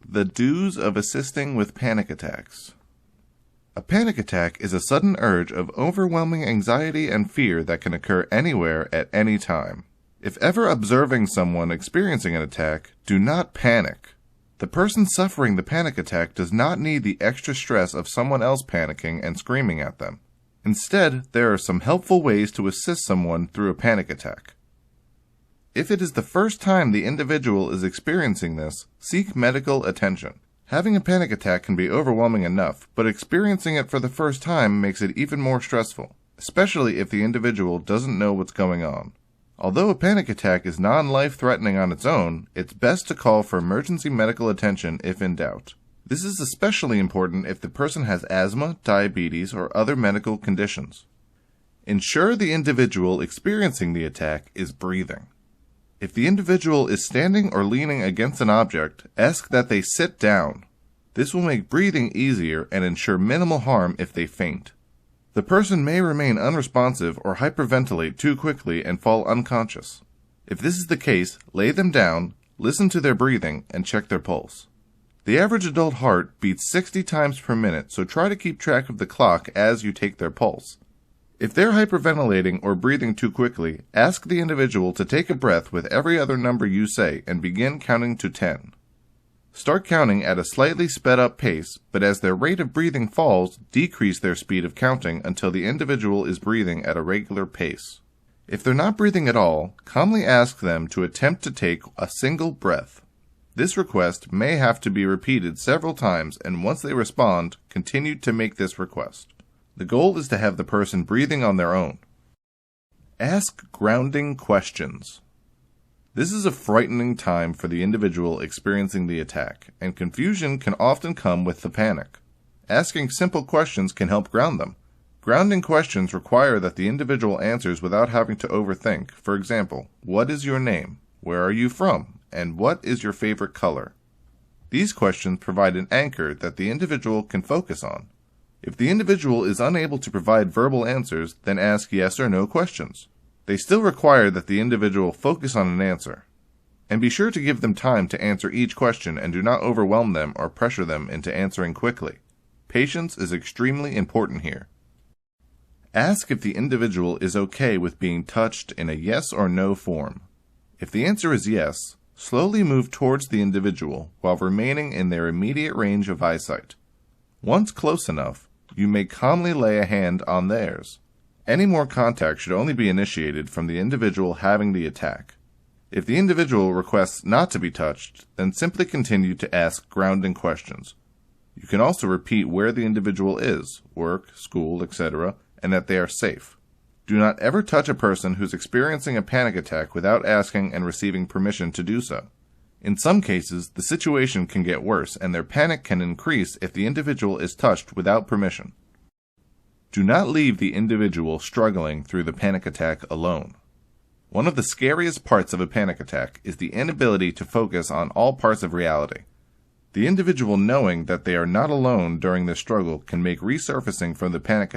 The do's of assisting with panic attacks. A panic attack is a sudden urge of overwhelming anxiety and fear that can occur anywhere at any time. If ever observing someone experiencing an attack, do not panic. The person suffering the panic attack does not need the extra stress of someone else panicking and screaming at them. Instead, there are some helpful ways to assist someone through a panic attack. If it is the first time the individual is experiencing this, seek medical attention. Having a panic attack can be overwhelming enough, but experiencing it for the first time makes it even more stressful, especially if the individual doesn't know what's going on. Although a panic attack is non-life-threatening on its own, it's best to call for emergency medical attention if in doubt. This is especially important if the person has asthma, diabetes, or other medical conditions. Ensure the individual experiencing the attack is breathing. If the individual is standing or leaning against an object, ask that they sit down. This will make breathing easier and ensure minimal harm if they faint. The person may remain unresponsive or hyperventilate too quickly and fall unconscious. If this is the case, lay them down, listen to their breathing, and check their pulse. The average adult heart beats 60 times per minute, so try to keep track of the clock as you take their pulse. If they're hyperventilating or breathing too quickly, ask the individual to take a breath with every other number you say and begin counting to 10. Start counting at a slightly sped up pace, but as their rate of breathing falls, decrease their speed of counting until the individual is breathing at a regular pace. If they're not breathing at all, calmly ask them to attempt to take a single breath. This request may have to be repeated several times, and once they respond, continue to make this request. The goal is to have the person breathing on their own. Ask grounding questions. This is a frightening time for the individual experiencing the attack, and confusion can often come with the panic. Asking simple questions can help ground them. Grounding questions require that the individual answers without having to overthink. For example, what is your name? Where are you from? And what is your favorite color? These questions provide an anchor that the individual can focus on. If the individual is unable to provide verbal answers, then ask yes or no questions. They still require that the individual focus on an answer. And be sure to give them time to answer each question and do not overwhelm them or pressure them into answering quickly. Patience is extremely important here. Ask if the individual is okay with being touched in a yes or no form. If the answer is yes, slowly move towards the individual while remaining in their immediate range of eyesight. Once close enough, you may calmly lay a hand on theirs. Any more contact should only be initiated from the individual having the attack. If the individual requests not to be touched, then simply continue to ask grounding questions. You can also repeat where the individual is, work, school, etc., and that they are safe. Do not ever touch a person who's experiencing a panic attack without asking and receiving permission to do so. In some cases, the situation can get worse and their panic can increase if the individual is touched without permission. Do not leave the individual struggling through the panic attack alone. One of the scariest parts of a panic attack is the inability to focus on all parts of reality. The individual knowing that they are not alone during this struggle can make resurfacing from the panic